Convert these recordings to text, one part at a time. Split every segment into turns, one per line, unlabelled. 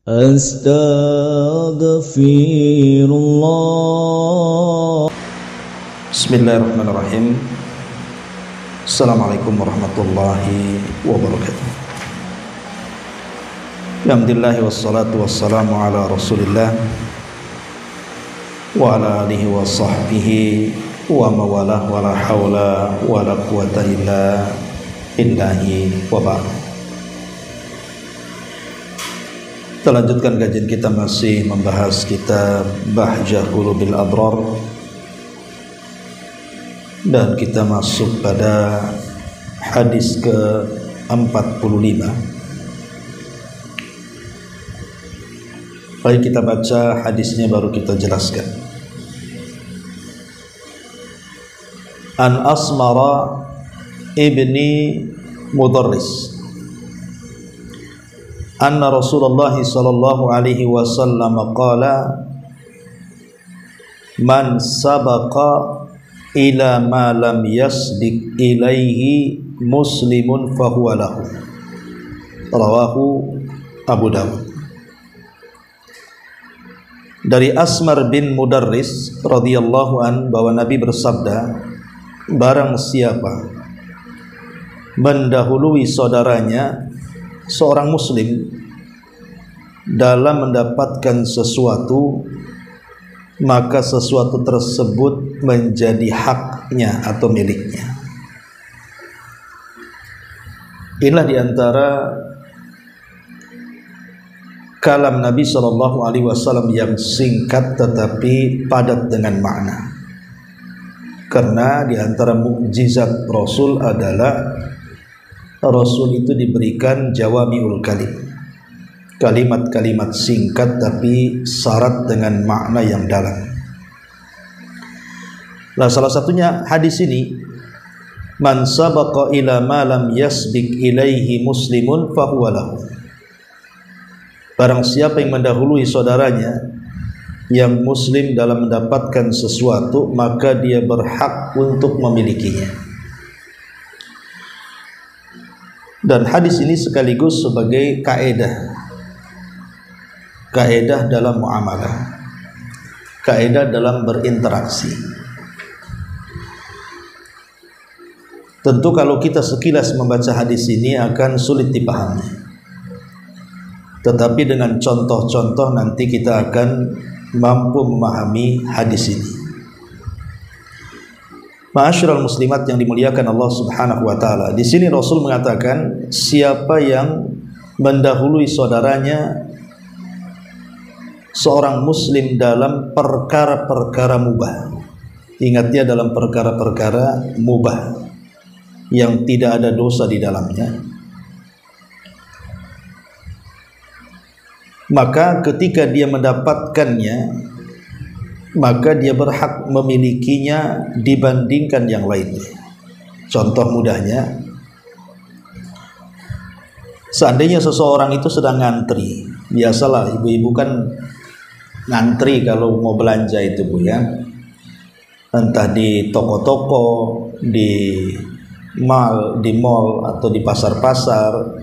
Astaghfirullah.
Bismillahirrahmanirrahim. Assalamualaikum warahmatullahi wabarakatuh. Alhamdulillah wassalatu wassalamu ala Rasulillah wa ala alihi wa sahbihi wa mawalah wa la hawla wa la quwata illa billahi wa ba'd. Kita lanjutkan kajian kita, masih membahas kitab Bahjah Qulubil Abrar, dan kita masuk pada hadis ke-45. Baik, kita baca hadisnya baru kita jelaskan. An Asmara ibni Mudarris anna Rasulullah sallallahu alaihi wasallam qala man sabaqa ila ma lam yasbiq ilaihi muslimun fahuwa lahu. Rawahu Abu Dawud. Dari Asmar bin Mudarris radhiyallahu an bahwa Nabi bersabda, barang siapa mendahului saudaranya seorang muslim dalam mendapatkan sesuatu, maka sesuatu tersebut menjadi haknya atau miliknya. Inilah diantara kalam Nabi SAW yang singkat tetapi padat dengan makna. Karena diantara mukjizat Rasul adalah Rasul itu diberikan jawami'ul kalim, kalimat-kalimat singkat tapi syarat dengan makna yang dalam. Nah, salah satunya hadis ini, man sabaqa ila ma lam yasbiq ilaihi muslimun fahuwa lahu. Barang siapa yang mendahului saudaranya yang muslim dalam mendapatkan sesuatu, maka dia berhak untuk memilikinya. Dan hadis ini sekaligus sebagai kaedah dalam muamalah, kaedah dalam berinteraksi. Tentu kalau kita sekilas membaca hadis ini akan sulit dipahami, tetapi dengan contoh-contoh nanti kita akan mampu memahami hadis ini. Ma'asyiral muslimat yang dimuliakan Allah Subhanahu wa taala. Di sini Rasul mengatakan, siapa yang mendahului saudaranya seorang muslim dalam perkara-perkara mubah. Ingatnya, dalam perkara-perkara mubah yang tidak ada dosa di dalamnya. Maka ketika dia mendapatkannya, maka dia berhak memilikinya dibandingkan yang lainnya. Contoh mudahnya, seandainya seseorang itu sedang ngantri, biasalah ibu-ibu kan ngantri kalau mau belanja itu, Bu, ya, entah di toko-toko, di mall atau di pasar-pasar.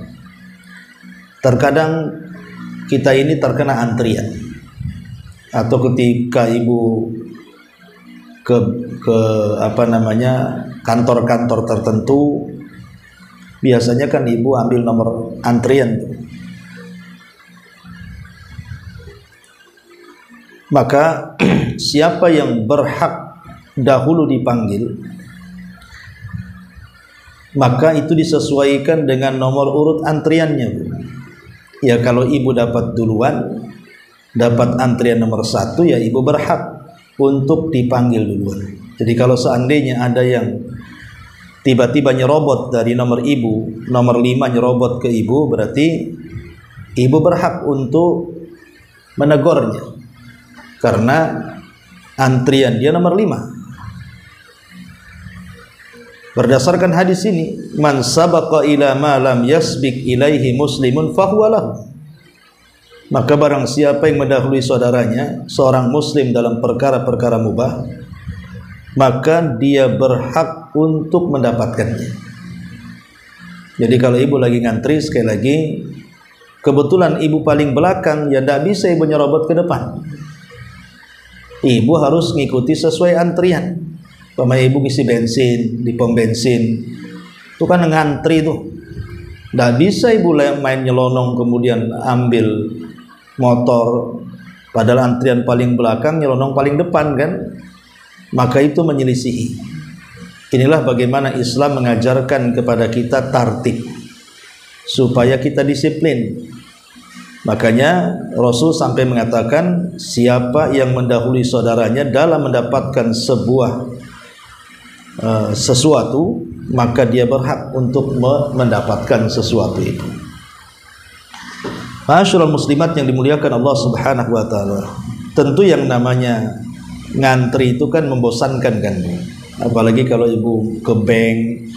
Terkadang kita ini terkena antrian. Atau ketika ibu ke kantor-kantor tertentu, biasanya kan ibu ambil nomor antrian. Maka siapa yang berhak dahulu dipanggil, maka itu disesuaikan dengan nomor urut antriannya, Bu. Ya, kalau ibu dapat duluan, dapat antrian nomor 1, ya ibu berhak untuk dipanggil duluan. Jadi kalau seandainya ada yang tiba-tiba nyerobot dari nomor ibu, nomor 5 nyerobot ke ibu, berarti ibu berhak untuk menegurnya karena antrian dia nomor 5. Berdasarkan hadis ini, man sabaqa ila ma lam yasbiq ilaihi muslimun fahuwa lahu. Maka barang siapa yang mendahului saudaranya seorang muslim dalam perkara-perkara mubah, maka dia berhak untuk mendapatkannya. Jadi kalau ibu lagi ngantri, sekali lagi kebetulan ibu paling belakang, ya tidak bisa ibu nyerobot ke depan. Ibu harus ngikuti sesuai antrian. Pemain ibu isi bensin di pom bensin, itu kan ngantri tuh. Tidak bisa ibu main nyelonong kemudian ambil motor, padahal antrian paling belakang, nyelonong paling depan kan. Maka itu menyelisihi. Inilah bagaimana Islam mengajarkan kepada kita tartib, supaya kita disiplin. Makanya Rasul sampai mengatakan, siapa yang mendahului saudaranya dalam mendapatkan sebuah sesuatu, maka dia berhak untuk mendapatkan sesuatu itu. Ma'asyiral muslimat yang dimuliakan Allah Subhanahu wa taala. Tentu yang namanya ngantri itu kan membosankan kan. Apalagi kalau ibu ke bank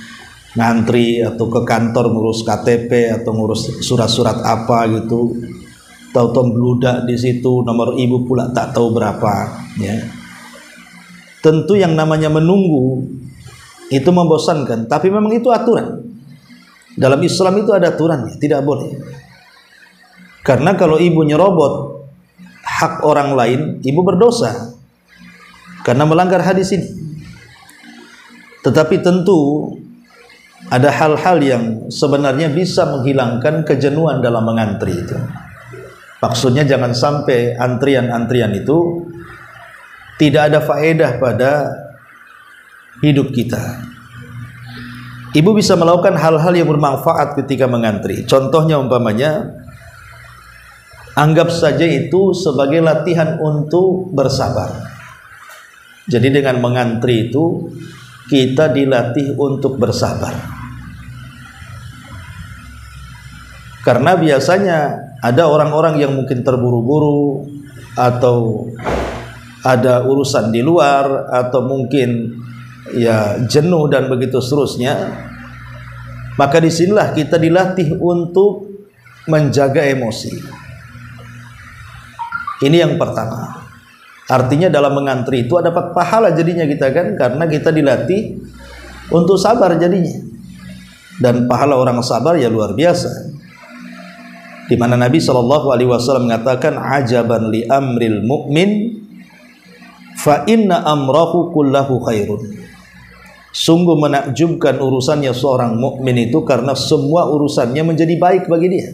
ngantri atau ke kantor ngurus KTP atau ngurus surat-surat apa gitu. Tahu-tahu beludak di situ, nomor ibu pula tak tahu berapa, ya. Tentu yang namanya menunggu itu membosankan, tapi memang itu aturan. Dalam Islam itu ada aturannya, tidak boleh. Karena kalau ibu nyerobot hak orang lain, ibu berdosa karena melanggar hadis ini. Tetapi tentu ada hal-hal yang sebenarnya bisa menghilangkan kejenuhan dalam mengantri itu. Maksudnya jangan sampai antrian-antrian itu tidak ada faedah pada hidup kita. Ibu bisa melakukan hal-hal yang bermanfaat ketika mengantri. Contohnya umpamanya, anggap saja itu sebagai latihan untuk bersabar. Jadi dengan mengantri itu kita dilatih untuk bersabar. Karena biasanya ada orang-orang yang mungkin terburu-buru atau ada urusan di luar atau mungkin ya jenuh dan begitu seterusnya. Maka disinilah kita dilatih untuk menjaga emosi. Ini yang pertama. Artinya dalam mengantri itu ada pahala jadinya kita kan, karena kita dilatih untuk sabar jadinya. Dan pahala orang sabar ya luar biasa. Di mana Nabi SAW mengatakan, ajaban li amril mu'min fa inna amrahu kullahu khairun. Sungguh menakjubkan urusannya seorang mukmin itu, karena semua urusannya menjadi baik bagi dia.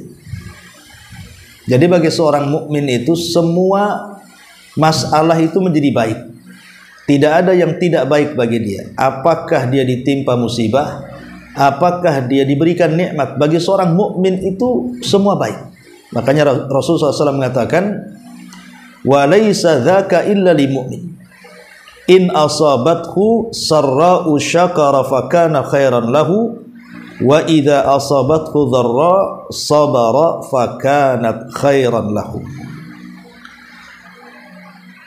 Jadi bagi seorang mukmin itu semua masalah itu menjadi baik. Tidak ada yang tidak baik bagi dia. Apakah dia ditimpa musibah, apakah dia diberikan nikmat, bagi seorang mukmin itu semua baik. Makanya Rasulullah SAW mengatakan, wa laisa dzaka illa lil mu'min. In asabathu sarra'u syakara fakana khairan lahu, wa idza asabathu dharra sabara fakanat khairan lahu.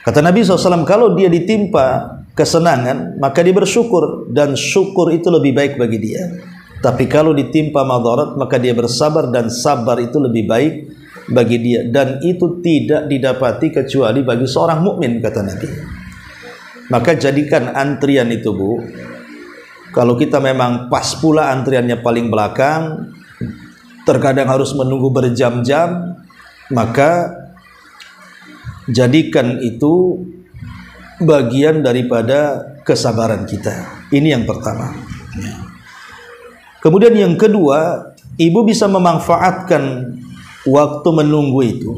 Kata Nabi SAW, kalau dia ditimpa kesenangan, maka dia bersyukur, dan syukur itu lebih baik bagi dia. Tapi kalau ditimpa madarat, maka dia bersabar, dan sabar itu lebih baik bagi dia. Dan itu tidak didapati kecuali bagi seorang mukmin, kata Nabi. Maka jadikan antrian itu, Bu, kalau kita memang pas pula antriannya paling belakang, terkadang harus menunggu berjam-jam, maka jadikan itu bagian daripada kesabaran kita. Ini yang pertama. Kemudian yang kedua, ibu bisa memanfaatkan waktu menunggu itu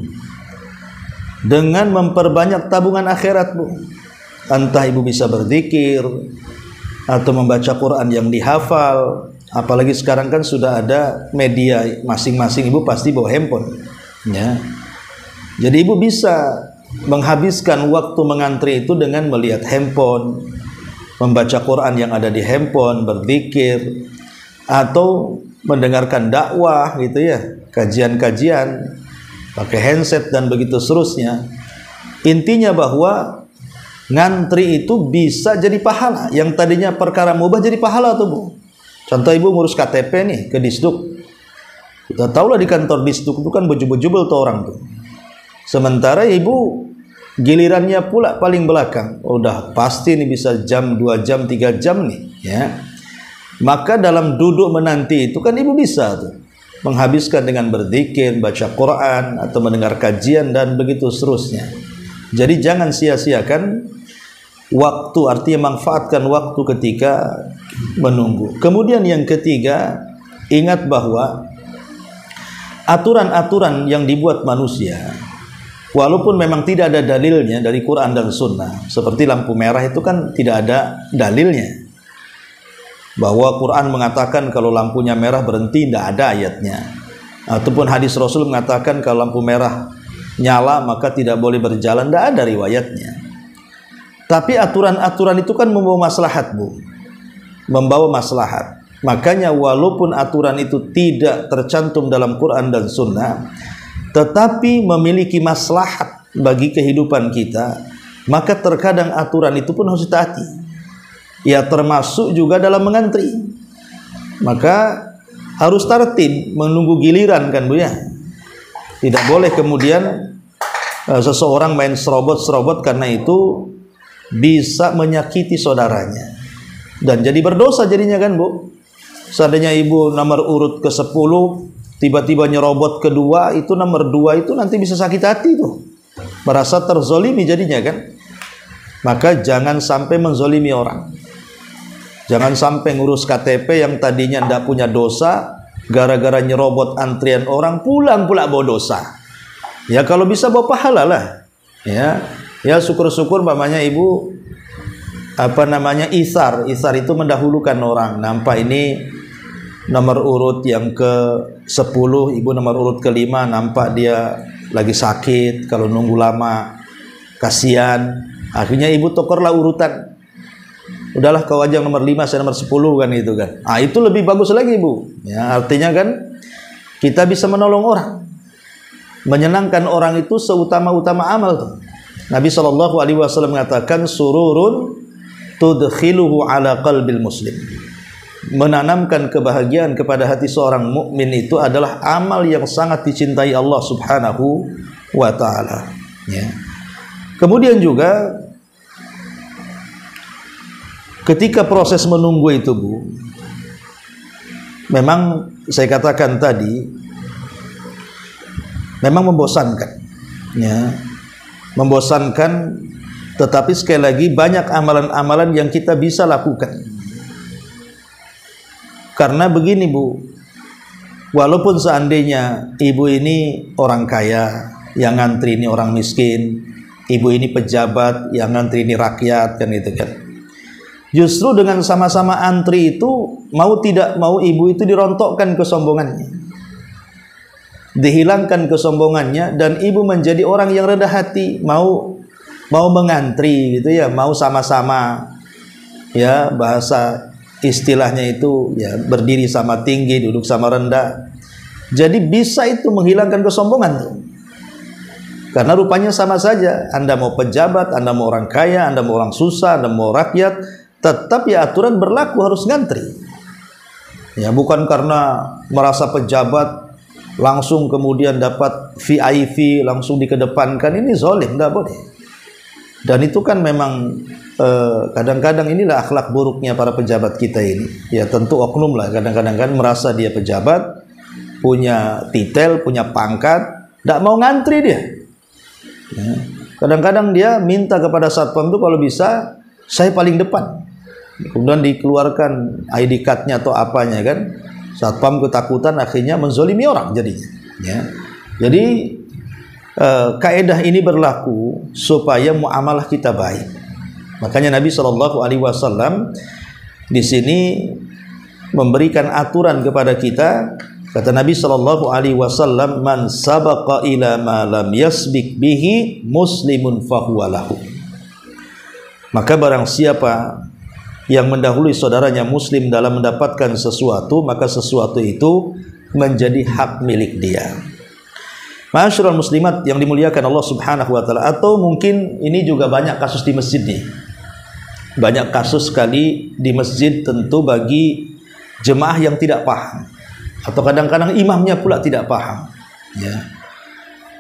dengan memperbanyak tabungan akhirat, Bu. Entah ibu bisa berzikir atau membaca Quran yang dihafal. Apalagi sekarang kan sudah ada media, masing-masing ibu pasti bawa handphone, ya. Jadi ibu bisa menghabiskan waktu mengantri itu dengan melihat handphone, membaca Quran yang ada di handphone, berzikir, atau mendengarkan dakwah gitu ya, kajian-kajian, pakai handset dan begitu seterusnya. Intinya bahwa ngantri itu bisa jadi pahala. Yang tadinya perkara mubah jadi pahala tuh, Bu. Contoh ibu ngurus KTP nih ke Disduk. Kita tahu lah di kantor Disduk itu kan bejubel-jubel tuh orang tuh. Sementara ibu gilirannya pula paling belakang. Udah pasti nih bisa jam, 2 jam, 3 jam nih, ya. Maka dalam duduk menanti itu kan ibu bisa tuh menghabiskan dengan berzikir, baca Quran atau mendengar kajian dan begitu seterusnya. Jadi jangan sia-siakan waktu, artinya manfaatkan waktu ketika menunggu. Kemudian yang ketiga, ingat bahwa aturan-aturan yang dibuat manusia, walaupun memang tidak ada dalilnya dari Quran dan Sunnah, seperti lampu merah itu kan tidak ada dalilnya. Bahwa Quran mengatakan kalau lampunya merah berhenti, tidak ada ayatnya. Ataupun hadis Rasul mengatakan kalau lampu merah nyala maka tidak boleh berjalan, tidak ada riwayatnya. Tapi aturan-aturan itu kan membawa maslahat, Bu. Membawa maslahat. Makanya walaupun aturan itu tidak tercantum dalam Quran dan Sunnah, tetapi memiliki maslahat bagi kehidupan kita, maka terkadang aturan itu pun harus ditaati. Ya, termasuk juga dalam mengantri. Maka harus tertib, menunggu giliran kan, Bu ya. Tidak boleh kemudian seseorang main serobot-serobot, karena itu bisa menyakiti saudaranya dan jadi berdosa jadinya kan, Bu. Seandainya ibu nomor urut ke-10 tiba-tiba nyerobot kedua, itu nomor 2 itu nanti bisa sakit hati tuh, merasa terzolimi jadinya kan. Maka jangan sampai menzolimi orang. Jangan sampai ngurus KTP yang tadinya tidak punya dosa, gara-gara nyerobot antrian orang pulang pula bawa dosa. Ya kalau bisa bawa pahala lah. Ya syukur-syukur mamanya ibu isar itu mendahulukan orang. Nampak ini nomor urut yang ke-10, ibu nomor urut ke-5, nampak dia lagi sakit, kalau nunggu lama kasihan. Akhirnya ibu tukerlah urutan. Udahlah kau aja nomor 5, saya nomor 10 kan, itu kan. Itu lebih bagus lagi, Bu. Ya, artinya kan kita bisa menolong orang. Menyenangkan orang itu seutama-utama amal tuh. Nabi SAW mengatakan sururun tudkhiluhu ala qalbil muslim. Menanamkan kebahagiaan kepada hati seorang mukmin itu adalah amal yang sangat dicintai Allah Subhanahu wa taala. Ya. Kemudian juga ketika proses menunggu itu, Bu, memang saya katakan tadi memang membosankan, ya, membosankan. Tetapi sekali lagi banyak amalan-amalan yang kita bisa lakukan. Karena begini, Bu, walaupun seandainya ibu ini orang kaya, yang ngantri ini orang miskin, ibu ini pejabat, yang ngantri ini rakyat, kan itu kan. Justru dengan sama-sama antri itu, mau tidak mau ibu itu dirontokkan kesombongannya, dihilangkan kesombongannya, dan ibu menjadi orang yang rendah hati, mau mengantri gitu ya, mau sama-sama, ya bahasa istilahnya itu ya, berdiri sama tinggi, duduk sama rendah. Jadi bisa itu menghilangkan kesombongan tuh. Karena rupanya sama saja, Anda mau pejabat, Anda mau orang kaya, Anda mau orang susah, Anda mau rakyat, tetap ya aturan berlaku, harus ngantri. Ya, bukan karena merasa pejabat langsung kemudian dapat VIP langsung dikedepankan, ini zalim, tidak boleh. Dan itu kan memang kadang-kadang inilah akhlak buruknya para pejabat kita ini. Ya tentu oknum lah, kadang-kadang kan merasa dia pejabat, punya titel, punya pangkat, tidak mau ngantri dia. Kadang-kadang dia minta kepada satpam itu kalau bisa saya paling depan. Kemudian dikeluarkan ID card-nya atau apanya kan. Satpam ketakutan, akhirnya menzolimi orang jadinya. Ya. Jadi kaidah ini berlaku supaya muamalah kita baik. Makanya Nabi SAW di sini memberikan aturan kepada kita. Kata Nabi SAW, man sabaqa ila ma lam yasbik bihi muslimun fahuwa lahu. Maka barang siapa yang mendahului saudaranya muslim dalam mendapatkan sesuatu, maka sesuatu itu menjadi hak milik dia. Ma'asyiral muslimat yang dimuliakan Allah Subhanahu wa taala. Atau mungkin ini juga banyak kasus di masjid nih. Banyak kasus sekali di masjid, tentu bagi jemaah yang tidak paham, atau kadang-kadang imamnya pula tidak paham, ya.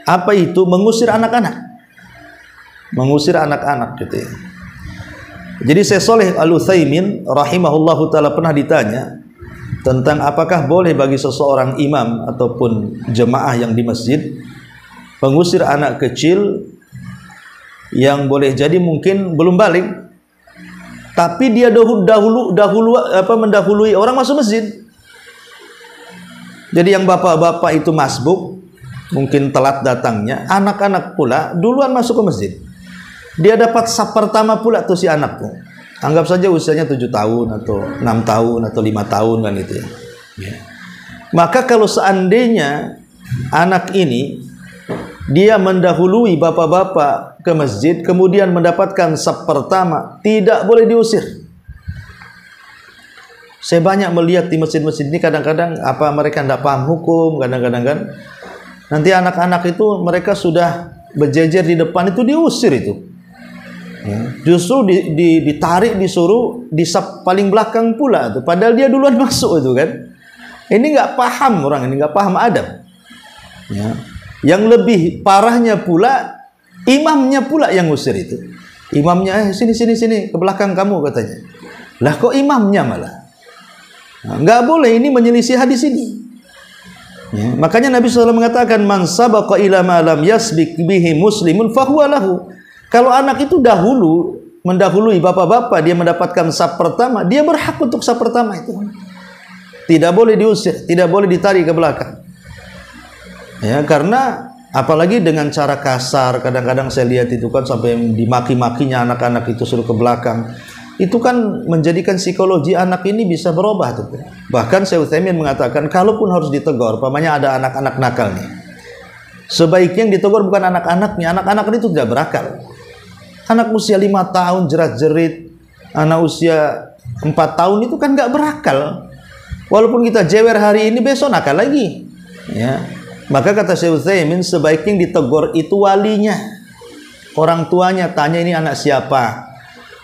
Apa itu? Mengusir anak-anak. Mengusir anak-anak gitu ya. Jadi Syekh Shalih Al-Utsaimin rahimahullahu taala pernah ditanya, tentang apakah boleh bagi seseorang imam ataupun jemaah yang di masjid mengusir anak kecil yang boleh jadi mungkin belum balik, tapi dia mendahului orang masuk masjid. Jadi yang bapak-bapak itu masbuk, mungkin telat datangnya, anak-anak pula duluan masuk ke masjid. Dia dapat saf pertama pula tuh si anak tuh. Anggap saja usianya 7 tahun atau 6 tahun atau 5 tahun kan itu ya. Maka kalau seandainya anak ini dia mendahului bapak-bapak ke masjid, kemudian mendapatkan saf pertama, tidak boleh diusir. Saya banyak melihat di masjid-masjid ini kadang-kadang apa mereka tidak paham hukum, kadang-kadang kan nanti anak-anak itu mereka sudah berjejer di depan itu diusir itu. Justru ditarik, disuruh di saf paling belakang pula tuh, padahal dia duluan masuk itu kan. Ini nggak paham orang ini, nggak paham adab. Ya. Yang lebih parahnya pula imamnya pula yang usir itu. Imamnya sini ke belakang kamu katanya. Lah kok imamnya malah? Nah, nggak boleh, ini menyelisih hadis ini. Ya, makanya Nabi SAW mengatakan man sabaqa ila ma lam yasbiq bihi muslimun fahuwa lahu. Kalau anak itu mendahului bapak-bapak, dia mendapatkan saf pertama, dia berhak untuk saf pertama itu. Tidak boleh diusir, tidak boleh ditarik ke belakang. Ya, karena apalagi dengan cara kasar, kadang-kadang saya lihat itu kan sampai dimaki-makinya anak-anak itu suruh ke belakang. Itu kan menjadikan psikologi anak ini bisa berubah tuh. Bahkan Syekh Utsaimin mengatakan kalaupun harus ditegur, umpamanya ada anak-anak nakal nih, sebaiknya yang ditegur bukan anak-anaknya. Anak-anak itu tidak berakal. Anak usia 5 tahun jerat-jerit, anak usia 4 tahun itu kan nggak berakal. Walaupun kita jewer hari ini, besok nakal lagi. Ya. Maka kata Syekh Utsaimin, sebaiknya yang ditegur itu walinya, orang tuanya. Tanya ini anak siapa?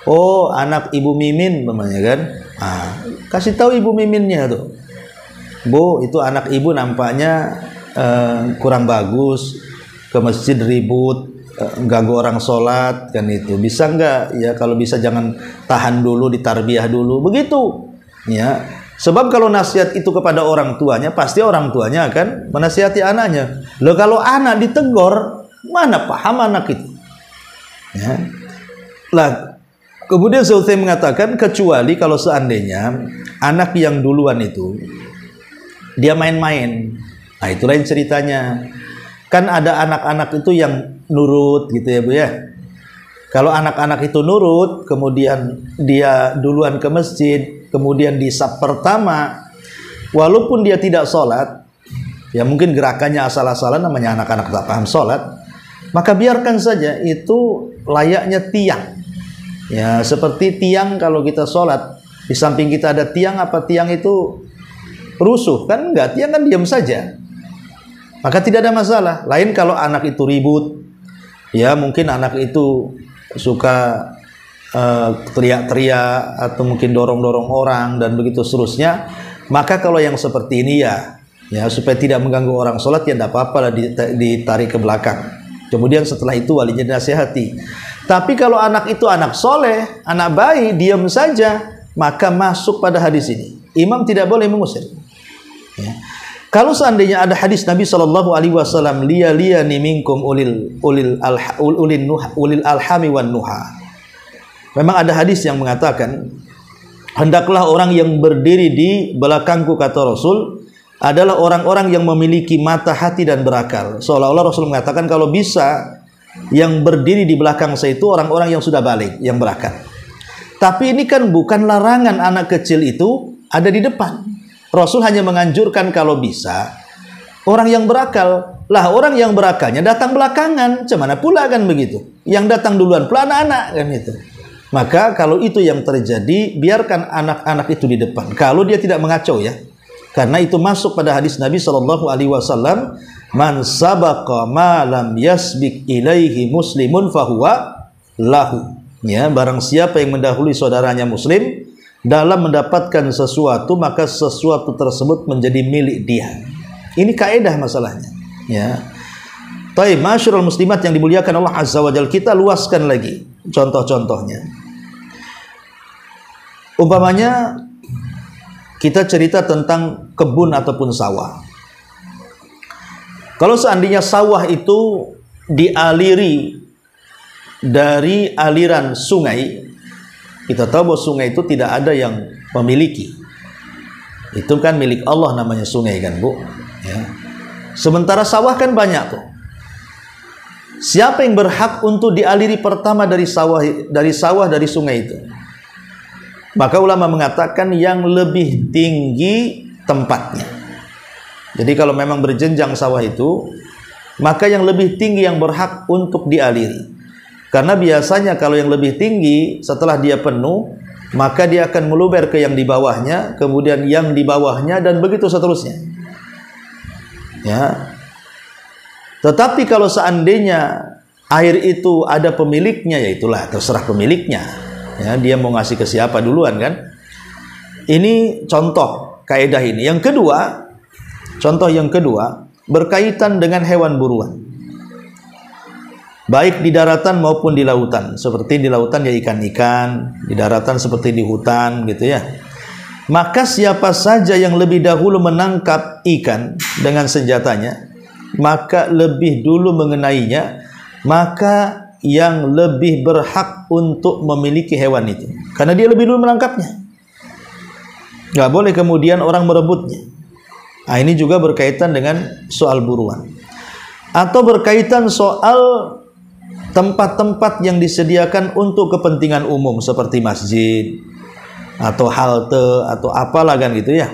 Oh, anak Ibu Mimin namanya kan. Kasih tahu Ibu Miminnya tuh. Bu, itu anak ibu nampaknya kurang bagus, ke masjid ribut, ganggu orang sholat kan itu. Bisa nggak? Ya kalau bisa jangan tahan dulu, ditarbiyah dulu. Begitu. Ya. Sebab kalau nasihat itu kepada orang tuanya, pasti orang tuanya akan menasihati anaknya. Loh kalau anak ditegur, mana paham anak itu? Ya. Lah, kemudian Syekh mengatakan kecuali kalau seandainya anak yang duluan itu dia main-main. Nah, itu lain ceritanya. Kan ada anak-anak itu yang nurut gitu ya, Bu ya. Kalau anak-anak itu nurut, kemudian dia duluan ke masjid, kemudian di saf pertama, walaupun dia tidak sholat, ya mungkin gerakannya asal-asalan, namanya anak-anak tak paham sholat, maka biarkan saja, itu layaknya tiang. Ya seperti tiang kalau kita sholat, di samping kita ada tiang, apa tiang itu rusuh? Kan enggak, tiang kan diam saja. Maka tidak ada masalah. Lain kalau anak itu ribut, ya mungkin anak itu suka teriak-teriak atau mungkin dorong-dorong orang dan begitu seterusnya. Maka kalau yang seperti ini ya supaya tidak mengganggu orang sholat, ya tidak apa-apa lah ditarik ke belakang. Kemudian setelah itu walinya dinasihati. Tapi kalau anak itu anak soleh, anak baik, diam saja, maka masuk pada hadis ini. Imam tidak boleh mengusir. Ya. Kalau seandainya ada hadis Nabi SAW, liyaliyani minkum ulil alhami wan nuha. Memang ada hadis yang mengatakan, hendaklah orang yang berdiri di belakangku, kata Rasul, adalah orang-orang yang memiliki mata, hati, dan berakal. Seolah-olah Rasul mengatakan kalau bisa yang berdiri di belakang saya itu orang-orang yang sudah balik, yang berakal. Tapi ini kan bukan larangan anak kecil itu ada di depan. Rasul hanya menganjurkan kalau bisa orang yang berakal. Lah orang yang berakalnya datang belakangan, cemana pula kan begitu. Yang datang duluan pula anak-anak kan itu. Maka kalau itu yang terjadi, biarkan anak-anak itu di depan. Kalau dia tidak mengacau ya. Karena itu masuk pada hadis Nabi SAW, man sabaqa ma lam yasbiq ilaihi muslimun fahuwa lahu. Ya, barang siapa yang mendahului saudaranya muslim dalam mendapatkan sesuatu, maka sesuatu tersebut menjadi milik dia. Ini kaidah masalahnya. Ya. Taib, masyarul muslimat yang dimuliakan Allah Azza wa Jalla, kita luaskan lagi contoh-contohnya. Umpamanya kita cerita tentang kebun ataupun sawah. Kalau seandainya sawah itu dialiri dari aliran sungai, kita tahu bahwa sungai itu tidak ada yang memiliki. Itu kan milik Allah namanya sungai kan, Bu. Ya. Sementara sawah kan banyak tuh. Siapa yang berhak untuk dialiri pertama dari sawah dari sungai itu? Maka ulama mengatakan yang lebih tinggi tempatnya. Jadi kalau memang berjenjang sawah itu, maka yang lebih tinggi yang berhak untuk dialiri. Karena biasanya kalau yang lebih tinggi setelah dia penuh, maka dia akan meluber ke yang di bawahnya, kemudian yang di bawahnya, dan begitu seterusnya. Ya. Tetapi kalau seandainya air itu ada pemiliknya, ya itulah terserah pemiliknya. Ya, dia mau ngasih ke siapa duluan kan? Ini contoh kaidah ini. Yang kedua, contoh yang kedua berkaitan dengan hewan buruan. Baik di daratan maupun di lautan. Seperti di lautan ya ikan-ikan, di daratan seperti di hutan gitu ya. Maka siapa saja yang lebih dahulu menangkap ikan dengan senjatanya, maka lebih dulu mengenainya, maka yang lebih berhak untuk memiliki hewan itu. Karena dia lebih dulu menangkapnya. Gak boleh kemudian orang merebutnya. Nah, ini juga berkaitan dengan soal buruan. Atau berkaitan soal tempat-tempat yang disediakan untuk kepentingan umum seperti masjid atau halte atau apalah kan gitu ya.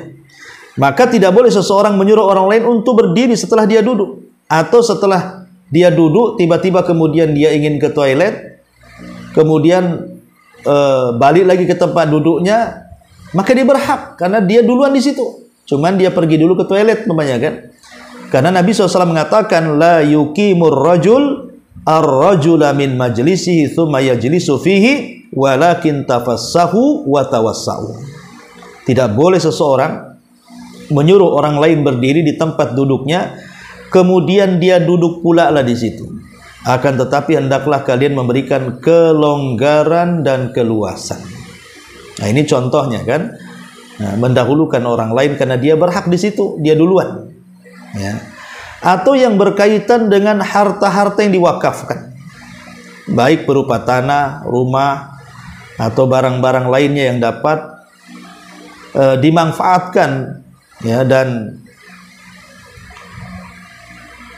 Maka tidak boleh seseorang menyuruh orang lain untuk berdiri setelah dia duduk, atau setelah dia duduk tiba-tiba kemudian dia ingin ke toilet, kemudian balik lagi ke tempat duduknya, maka dia berhak karena dia duluan di situ. Cuman dia pergi dulu ke toilet namanya kan. Karena Nabi SAW mengatakan la yuqimur rajul ar-rajula min majlisihi thumma yajlisu fihi walakin tafassahu wa tawassau. Tidak boleh seseorang menyuruh orang lain berdiri di tempat duduknya, kemudian dia duduk pula lah di situ. Akan tetapi hendaklah kalian memberikan kelonggaran dan keluasan. Nah, ini contohnya kan. Nah, mendahulukan orang lain karena dia berhak di situ, dia duluan. Ya. Atau yang berkaitan dengan harta-harta yang diwakafkan, baik berupa tanah, rumah, atau barang-barang lainnya yang dapat dimanfaatkan, ya, dan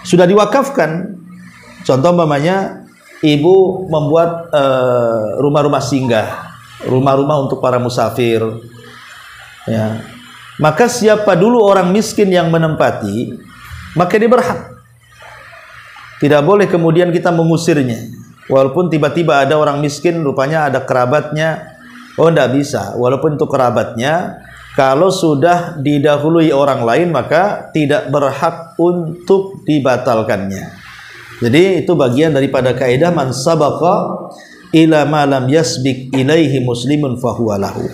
sudah diwakafkan. Contoh umpamanya ibu membuat rumah-rumah singgah, rumah-rumah untuk para musafir, ya. Maka siapa dulu orang miskin yang menempati, maka dia berhak. Tidak boleh kemudian kita mengusirnya. Walaupun tiba-tiba ada orang miskin, rupanya ada kerabatnya. Oh, tidak bisa. Walaupun itu kerabatnya, kalau sudah didahului orang lain, maka tidak berhak untuk dibatalkannya. Jadi itu bagian daripada kaidah man sabaqa ila ma lam yasbiq ilaihi muslimun fahuwa lahu.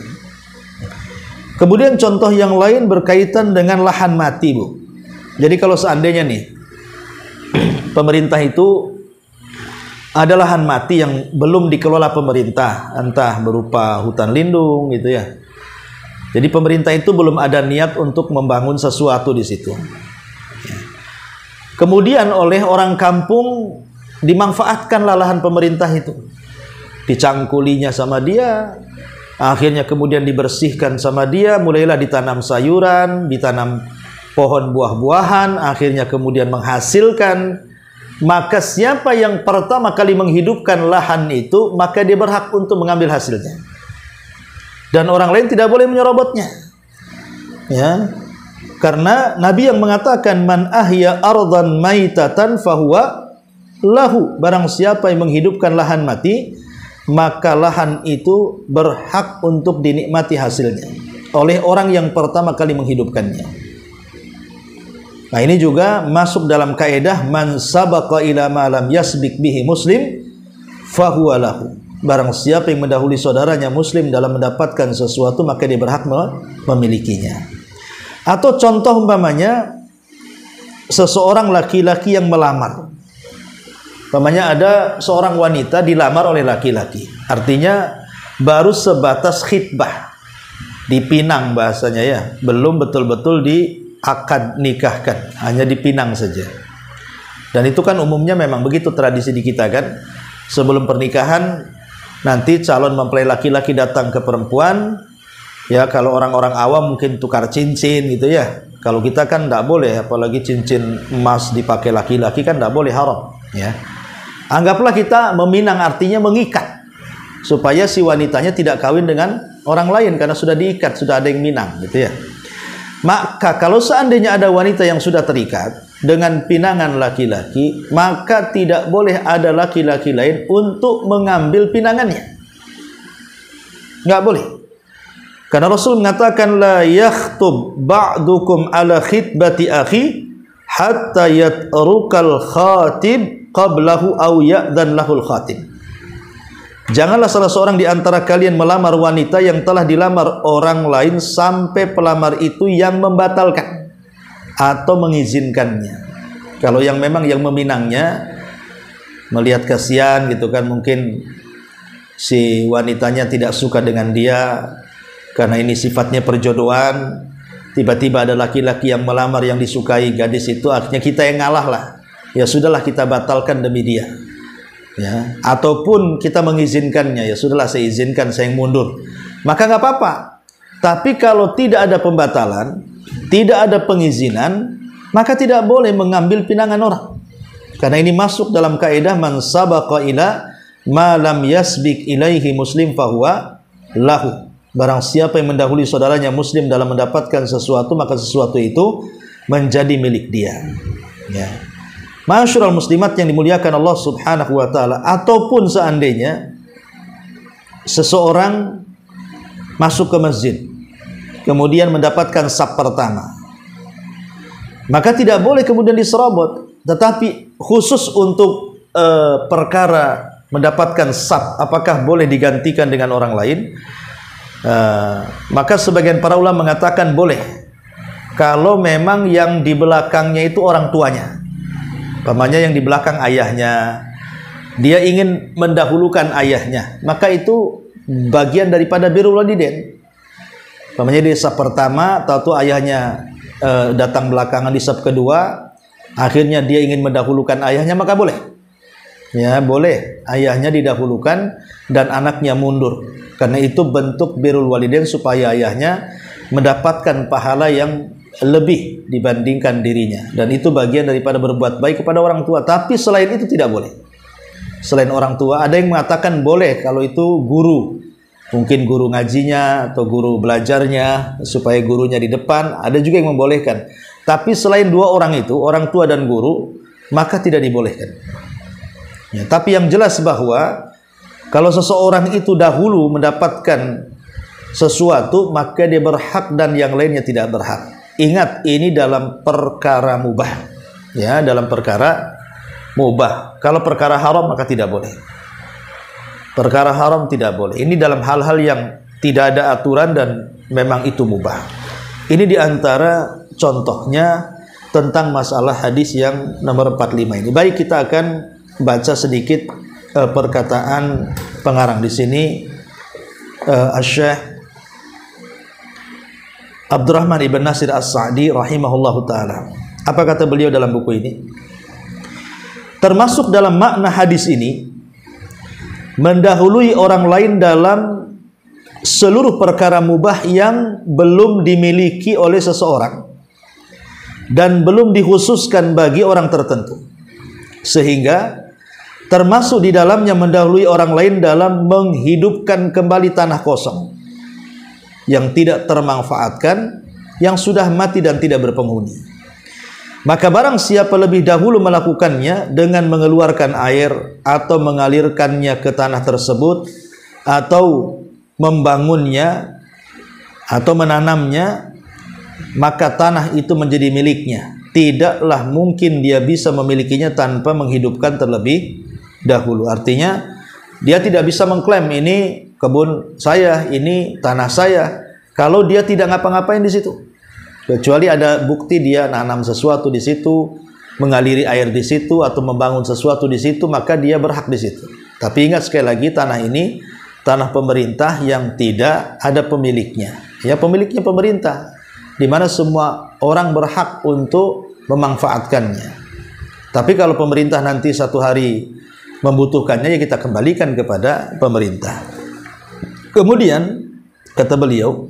Kemudian contoh yang lain berkaitan dengan lahan mati, Bu. Jadi kalau seandainya nih pemerintah itu ada lahan mati yang belum dikelola pemerintah, entah berupa hutan lindung gitu ya. Jadi pemerintah itu belum ada niat untuk membangun sesuatu di situ. Kemudian oleh orang kampung dimanfaatkanlah lahan pemerintah itu. Dicangkulinya sama dia, akhirnya kemudian dibersihkan sama dia, mulailah ditanam sayuran, ditanam pohon buah-buahan, akhirnya kemudian menghasilkan. Maka siapa yang pertama kali menghidupkan lahan itu, maka dia berhak untuk mengambil hasilnya. Dan orang lain tidak boleh menyerobotnya. Ya. Karena Nabi yang mengatakan man ahya ardan maitatan fahuwa lahu. Barang siapa yang menghidupkan lahan mati, maka lahan itu berhak untuk dinikmati hasilnya oleh orang yang pertama kali menghidupkannya. Nah, ini juga masuk dalam kaidah man sabaqa ila ma lam yasbiq bihi muslim fahuwa lahu. Barang siapa yang mendahului saudaranya muslim dalam mendapatkan sesuatu, maka dia berhak memilikinya. Atau contoh umpamanya seseorang laki-laki yang melamar. Umpamanya ada seorang wanita dilamar oleh laki-laki. Artinya baru sebatas khitbah. dipinang bahasanya ya, belum betul-betul diakad nikahkan, hanya dipinang saja. Dan itu kan umumnya memang begitu tradisi di kita kan. Sebelum pernikahan nanti calon mempelai laki-laki datang ke perempuan, ya kalau orang-orang awam mungkin tukar cincin gitu ya. Kalau kita kan tidak boleh, apalagi cincin emas dipakai laki-laki kan tidak boleh, haram ya. Anggaplah kita meminang, artinya mengikat supaya si wanitanya tidak kawin dengan orang lain karena sudah diikat, sudah ada yang minang gitu ya. Maka kalau seandainya ada wanita yang sudah terikat dengan pinangan laki-laki, maka tidak boleh ada laki-laki lain untuk mengambil pinangannya. Nggak boleh. Karena Rasul mengatakan la yakhtub ba'dukum ala khitbati akhi hatta yatrukal khatib qablahu aw ya'dan lahul khatib. Janganlah salah seorang di antara kalian melamar wanita yang telah dilamar orang lain sampai pelamar itu yang membatalkan atau mengizinkannya. Kalau yang memang yang meminangnya melihat kasihan gitu kan, mungkin si wanitanya tidak suka dengan dia karena ini sifatnya perjodohan, tiba-tiba ada laki-laki yang melamar yang disukai gadis itu, akhirnya kita yang ngalah lah. Ya sudahlah, kita batalkan demi dia. Ya, ataupun kita mengizinkannya, ya sudahlah saya izinkan, saya yang mundur, maka nggak apa-apa. Tapi kalau tidak ada pembatalan, tidak ada pengizinan, maka tidak boleh mengambil pinangan orang, karena ini masuk dalam kaidah man sabaqa ila ma lam yasbiq ilaihi muslim fahuwa lahu. Barang siapa yang mendahului saudaranya muslim dalam mendapatkan sesuatu, maka sesuatu itu menjadi milik dia. Ya. Masyarul muslimat yang dimuliakan Allah subhanahu wa ta'ala, ataupun seandainya seseorang masuk ke masjid kemudian mendapatkan saf pertama, maka tidak boleh kemudian diserobot. Tetapi khusus untuk perkara mendapatkan saf, apakah boleh digantikan dengan orang lain? Maka sebagian para ulama mengatakan boleh, kalau memang yang di belakangnya itu orang tuanya. Pamannya yang di belakang ayahnya, dia ingin mendahulukan ayahnya, maka itu bagian daripada birrul walidain. Pamannya di saf pertama, tahu ayahnya datang belakangan di saf kedua, akhirnya dia ingin mendahulukan ayahnya, maka boleh. Ya, boleh ayahnya didahulukan dan anaknya mundur. Karena itu bentuk birrul walidain, supaya ayahnya mendapatkan pahala yang lebih dibandingkan dirinya, dan itu bagian daripada berbuat baik kepada orang tua. Tapi selain itu tidak boleh. Selain orang tua, ada yang mengatakan boleh kalau itu guru, mungkin guru ngajinya atau guru belajarnya, supaya gurunya di depan. Ada juga yang membolehkan. Tapi selain dua orang itu, orang tua dan guru, maka tidak dibolehkan. Ya, tapi yang jelas bahwa kalau seseorang itu dahulu mendapatkan sesuatu, maka dia berhak dan yang lainnya tidak berhak. Ingat, ini dalam perkara mubah, ya, dalam perkara mubah. Kalau perkara haram maka tidak boleh. Perkara haram tidak boleh. Ini dalam hal-hal yang tidak ada aturan dan memang itu mubah. Ini diantara contohnya tentang masalah hadis yang nomor 45 ini. Baik, kita akan baca sedikit perkataan pengarang di sini, Asy-Syaikh Abdurrahman ibn Nasir As-Sa'di rahimahullahu ta'ala. Apa kata beliau dalam buku ini? Termasuk dalam makna hadis ini, mendahului orang lain dalam seluruh perkara mubah yang belum dimiliki oleh seseorang dan belum dikhususkan bagi orang tertentu, sehingga termasuk di dalamnya mendahului orang lain dalam menghidupkan kembali tanah kosong yang tidak termanfaatkan, yang sudah mati dan tidak berpenghuni. Maka barang siapa lebih dahulu melakukannya dengan mengeluarkan air atau mengalirkannya ke tanah tersebut, atau membangunnya atau menanamnya, maka tanah itu menjadi miliknya. Tidaklah mungkin dia bisa memilikinya tanpa menghidupkan terlebih dahulu. Artinya dia tidak bisa mengklaim ini kebun saya, ini tanah saya, kalau dia tidak ngapa-ngapain di situ. Kecuali ada bukti dia nanam sesuatu di situ, mengaliri air di situ, atau membangun sesuatu di situ, maka dia berhak di situ. Tapi ingat sekali lagi, tanah ini tanah pemerintah yang tidak ada pemiliknya. ya pemiliknya pemerintah, di mana semua orang berhak untuk memanfaatkannya. Tapi kalau pemerintah nanti satu hari membutuhkannya, ya kita kembalikan kepada pemerintah. Kemudian kata beliau,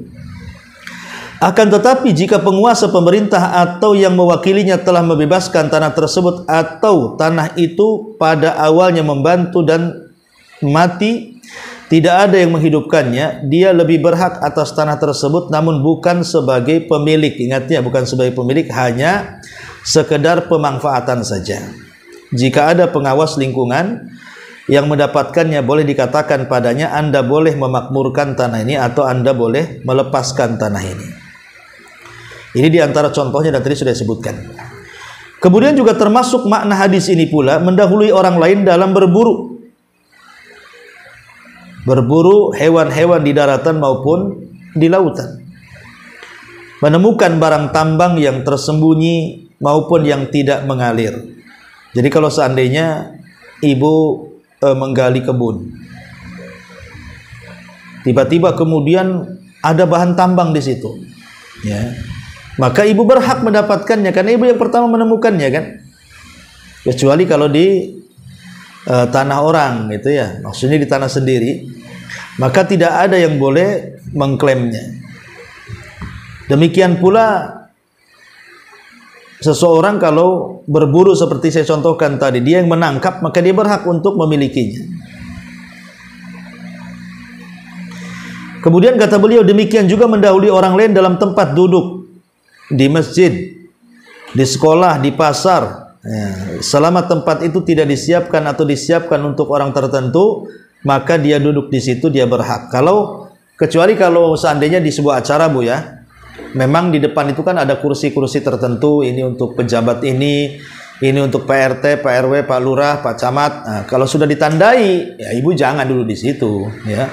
akan tetapi jika penguasa pemerintah atau yang mewakilinya telah membebaskan tanah tersebut atau tanah itu pada awalnya membantu dan mati, tidak ada yang menghidupkannya, dia lebih berhak atas tanah tersebut namun bukan sebagai pemilik. Ingatnya, bukan sebagai pemilik, hanya sekedar pemanfaatan saja. Jika ada pengawas lingkungan yang mendapatkannya, boleh dikatakan padanya, Anda boleh memakmurkan tanah ini atau Anda boleh melepaskan tanah ini. Ini diantara contohnya dan tadi sudah disebutkan. Kemudian juga termasuk makna hadis ini pula mendahului orang lain dalam berburu hewan-hewan di daratan maupun di lautan, menemukan barang tambang yang tersembunyi maupun yang tidak mengalir. Jadi kalau seandainya ibu menggali kebun, tiba-tiba kemudian ada bahan tambang di situ, ya, maka ibu berhak mendapatkannya karena ibu yang pertama menemukannya, kan? Kecuali kalau di tanah orang, gitu ya, maksudnya di tanah sendiri, maka tidak ada yang boleh mengklaimnya. Demikian pula seseorang kalau berburu seperti saya contohkan tadi, dia yang menangkap, maka dia berhak untuk memilikinya. Kemudian kata beliau, demikian juga mendahului orang lain dalam tempat duduk, di masjid, di sekolah, di pasar, ya, selama tempat itu tidak disiapkan atau disiapkan untuk orang tertentu, maka dia duduk di situ, dia berhak. Kecuali kalau seandainya di sebuah acara, Bu, ya, memang di depan itu kan ada kursi-kursi tertentu, ini untuk pejabat ini untuk Pak RT, Pak RW, Pak Lurah, Pak Camat. Nah, kalau sudah ditandai, ya ibu jangan dulu di situ, ya.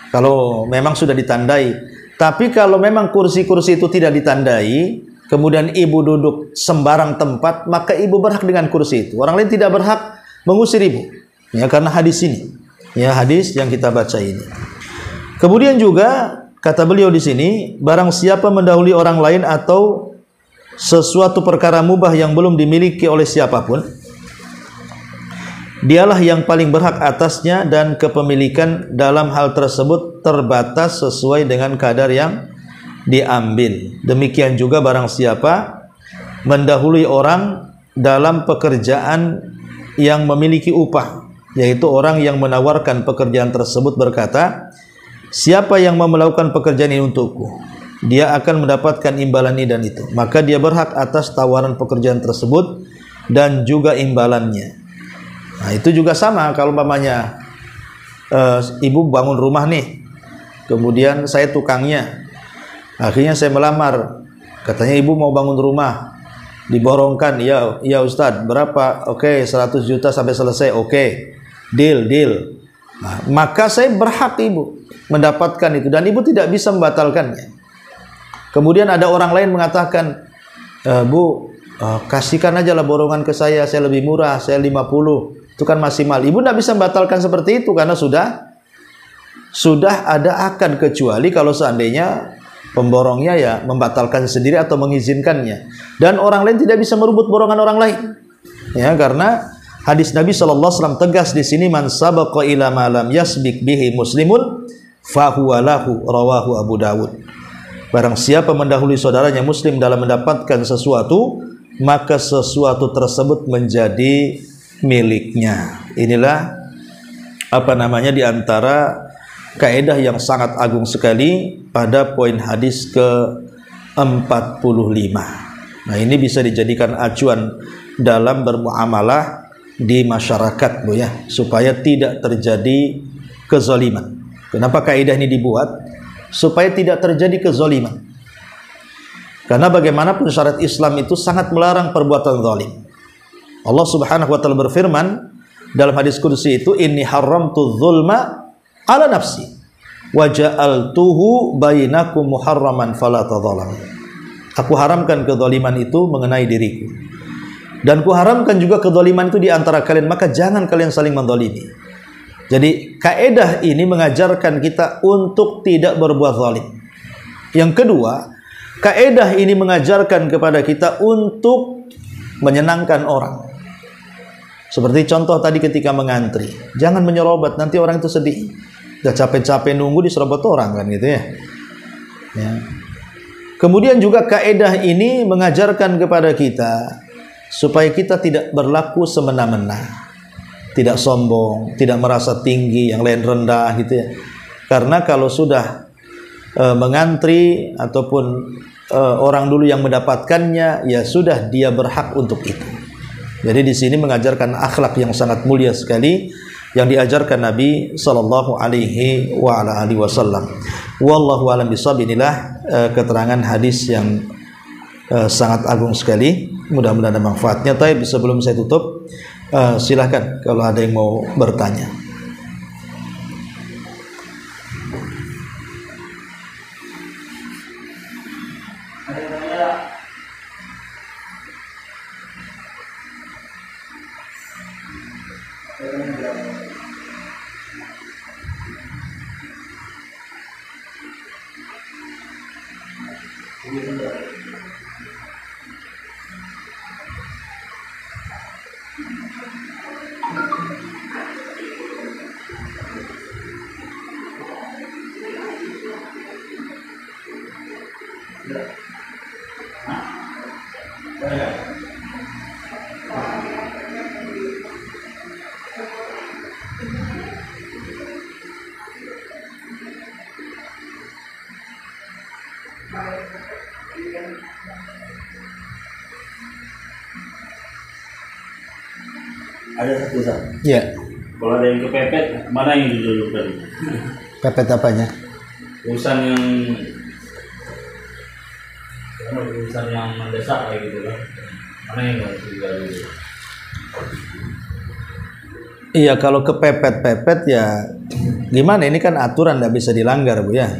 Kalau memang sudah ditandai. Tapi kalau memang kursi-kursi itu tidak ditandai, kemudian ibu duduk sembarang tempat, maka ibu berhak dengan kursi itu. Orang lain tidak berhak mengusir ibu, ya, karena hadis ini, ya, hadis yang kita baca ini. Kemudian juga kata beliau di sini, barang siapa mendahului orang lain atau sesuatu perkara mubah yang belum dimiliki oleh siapapun, dialah yang paling berhak atasnya dan kepemilikan dalam hal tersebut terbatas sesuai dengan kadar yang diambil. Demikian juga barang siapa mendahului orang dalam pekerjaan yang memiliki upah, yaitu orang yang menawarkan pekerjaan tersebut berkata, siapa yang mau melakukan pekerjaan ini untukku, dia akan mendapatkan imbalan ini dan itu, maka dia berhak atas tawaran pekerjaan tersebut dan juga imbalannya. Nah, itu juga sama kalau umpamanya ibu bangun rumah nih, kemudian saya tukangnya, akhirnya saya melamar, katanya ibu mau bangun rumah, diborongkan, ya Ustadz, berapa? Oke, 100 juta sampai selesai, oke, deal. Nah, maka saya berhak ibu mendapatkan itu dan ibu tidak bisa membatalkannya. Kemudian ada orang lain mengatakan, Bu, kasihkan aja lah borongan ke saya lebih murah, saya 50, itu kan masih mahal. Ibu tidak bisa membatalkan seperti itu karena sudah ada akad, kecuali kalau seandainya pemborongnya ya membatalkan sendiri atau mengizinkannya, dan orang lain tidak bisa merebut borongan orang lain, ya, karena hadis Nabi SAW tegas di sini, man sabaqa ila ma lam yasbiq bihi muslimun fahuwa lahu, rawahu Abu Dawud. Barang siapa mendahului saudaranya muslim dalam mendapatkan sesuatu, maka sesuatu tersebut menjadi miliknya. Inilah di antara kaidah yang sangat agung sekali pada poin hadis ke-45. Nah, ini bisa dijadikan acuan dalam bermuamalah di masyarakat, Bu, ya, supaya tidak terjadi kezaliman. Kenapa kaidah ini dibuat? Supaya tidak terjadi kezaliman. Karena bagaimanapun syariat Islam itu sangat melarang perbuatan zalim. Allah Subhanahu wa taala berfirman dalam hadis qudsi itu, inni haramtu dzulma ala nafsi wa ja'altuhu bainakum muharraman fala tadzalamu. Aku haramkan kezaliman itu mengenai diriku, dan kuharamkan juga kezaliman itu di antara kalian, maka jangan kalian saling menzalimi. Jadi kaidah ini mengajarkan kita untuk tidak berbuat zalim. Yang kedua, kaidah ini mengajarkan kepada kita untuk menyenangkan orang. Seperti contoh tadi ketika mengantri, jangan menyerobot, nanti orang itu sedih. Udah capek-capek nunggu diserobot orang kan gitu ya. Ya. Kemudian juga kaidah ini mengajarkan kepada kita supaya kita tidak berlaku semena-mena, tidak sombong, tidak merasa tinggi, yang lain rendah gitu ya. Karena kalau sudah mengantri ataupun orang dulu yang mendapatkannya, ya sudah dia berhak untuk itu. Jadi di sini mengajarkan akhlak yang sangat mulia sekali yang diajarkan Nabi sallallahu alaihi wasallam. Wallahu a'lam bishawab. Inilah keterangan hadis yang sangat agung sekali. Mudah-mudahan ada manfaatnya. Tapi sebelum saya tutup, silakan kalau ada yang mau bertanya.
Ada satu Ustaz.
Ya.
Kalau ada yang kepepet, mana yang dulu tadi?
Pepet apanya?
Urusan yang mendesak kayak gitu kan. Mana yang harus digali?
Iya, kalau kepepet-pepet ya gimana, ini kan aturan, tidak bisa dilanggar Bu ya.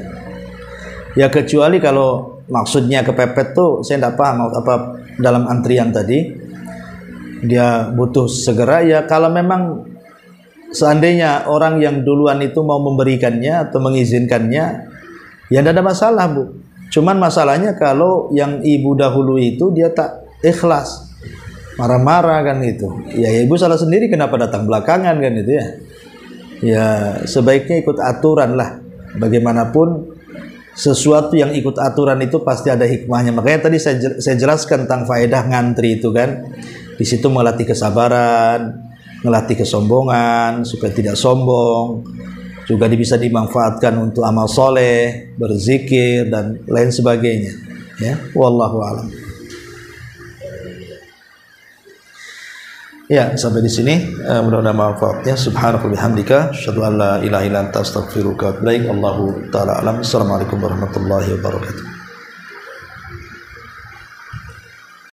Ya kecuali kalau maksudnya kepepet tuh saya tidak paham apa dalam antrian tadi. Dia butuh segera, ya kalau memang seandainya orang yang duluan itu mau memberikannya atau mengizinkannya, ya tidak ada masalah Bu. Cuman masalahnya kalau yang ibu dahulu itu dia tak ikhlas, marah-marah kan gitu. Ya ibu salah sendiri, kenapa datang belakangan kan gitu ya. Ya sebaiknya ikut aturan lah. Bagaimanapun sesuatu yang ikut aturan itu pasti ada hikmahnya. Makanya tadi saya jelaskan tentang faedah ngantri itu kan. Di situ melatih kesabaran, melatih kesombongan supaya tidak sombong. Juga bisa dimanfaatkan untuk amal soleh, berzikir dan lain sebagainya. Ya, wallahu a'lam. Ya, sampai di sini mudah-mudahan manfaatnya. Subhanallah bihamdika, asyhadu an la ilaha illa anta astaghfiruka wa atubu ilaik. Allahu taala alam. Assalamualaikum warahmatullahi wabarakatuh.